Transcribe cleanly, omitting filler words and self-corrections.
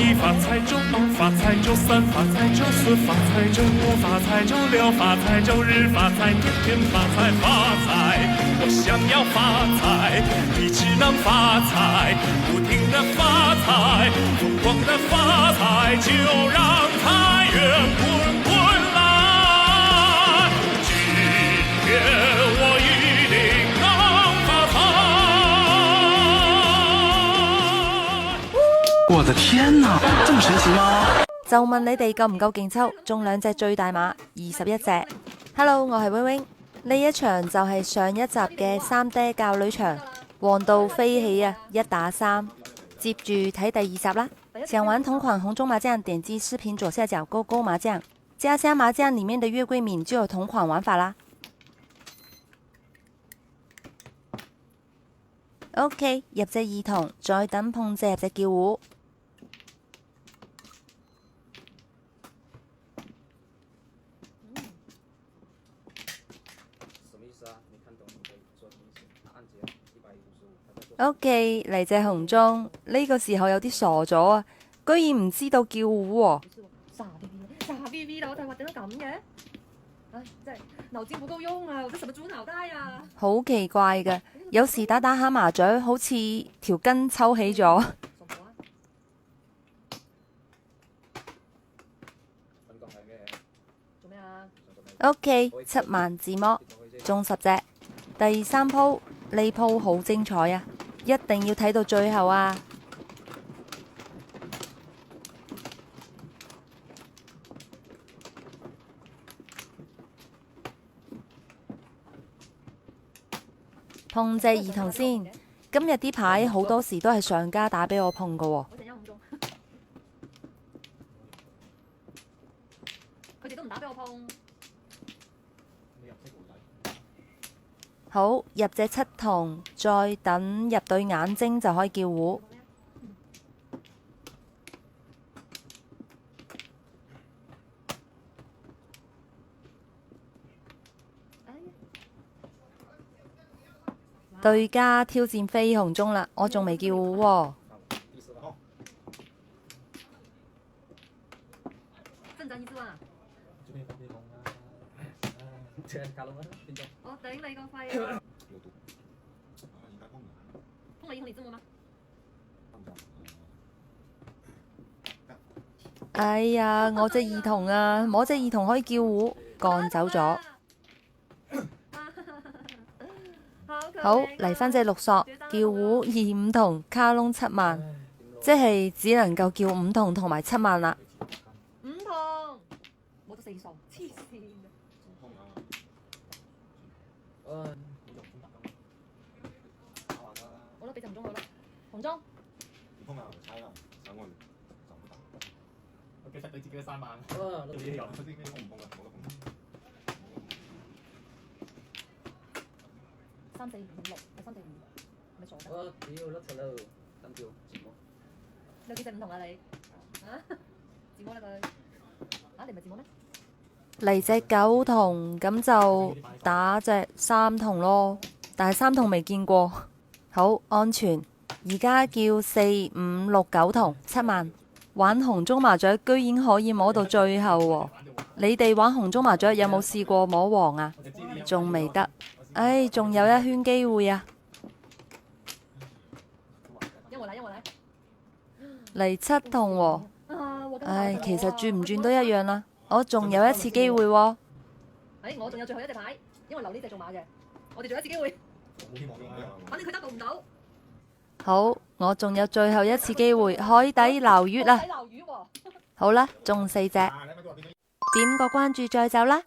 一，發財就二，發財就三，發財就四，發財就五，發財就六，發財就日，發財天天發財發財。我想要發財，你只能發財，不停的發財，瘋狂的發財，就讓財源滾滾來。今天我一定能發財。我的天哪，這麼神奇嗎？就問你哋夠唔夠勁抽，中2隻最大碼21隻。Hello， 我係 wing wing。呢一場就係上一集嘅3D 教女場，旺到飛起啊！1打3，接住睇第2集啦。想玩同款紅中麻將，點擊視頻左下角勾勾麻將，家鄉麻將裡面的月桂敏就有同款玩法啦。OK， 入隻二筒，再等碰隻入隻叫糊。OK， 嚟隻紅中，呢個時候有啲傻咗啊！居然唔知道叫糊喎。傻 B B 啦，我大話點解咁嘅？唉，真係腦筋不夠用啊！我這什麼豬腦袋啊！好奇怪嘅，有時打打下麻雀，好似條筋抽起咗。OK， 7萬自摸，中10隻。第3鋪，呢鋪好精彩啊！一定要睇到最後啊！碰隻兒童先，今日啲牌好多時都係上家打俾我碰㗎喎。佢哋都唔打俾我碰。好，入隻7筒，再等入對眼睛就可以叫糊。對家挑戰飛紅中啦，我仲未叫糊喎。我頂你個肺啊！通你知冇嗎？哎呀，我隻兒童啊，摸隻兒童可以叫糊，趕走咗。好，嚟返隻綠索，叫糊2、5筒，卡窿7萬，即係只能夠叫5筒同埋7萬啦。5筒，冇咗4數，黐線嘅。我都俾隻紅中佢啦，紅中。唔通啊，猜啦，想我我記得你自己嘅3萬。自己有，嗰啲我唔碰啦，冇得碰。3、4、5、6，係3、4、5，咪傻得？我屌甩柒啦，等叫自摸。你有幾隻5筒啊你？啊？自摸啦佢。啊，你唔係自摸咩？嚟隻9筒，咁就打隻3筒咯，但係3筒未見過。好安全，而家叫4、5、6、9筒7萬。玩紅中麻雀居然可以摸到最後喎！你哋玩紅中麻雀有冇試過摸黃啊？仲未得，唉，仲有一圈機會啊！嚟7筒喎，唉，其實轉唔轉都一樣啦。我仲有一次機會喎。我仲有最後一隻牌，因為留呢隻做馬嘅，我哋仲有一次機會。反正佢得到唔到。好，我仲有最後一次機會，海底撈月啦！好啦，中4隻，點個關注再走啦！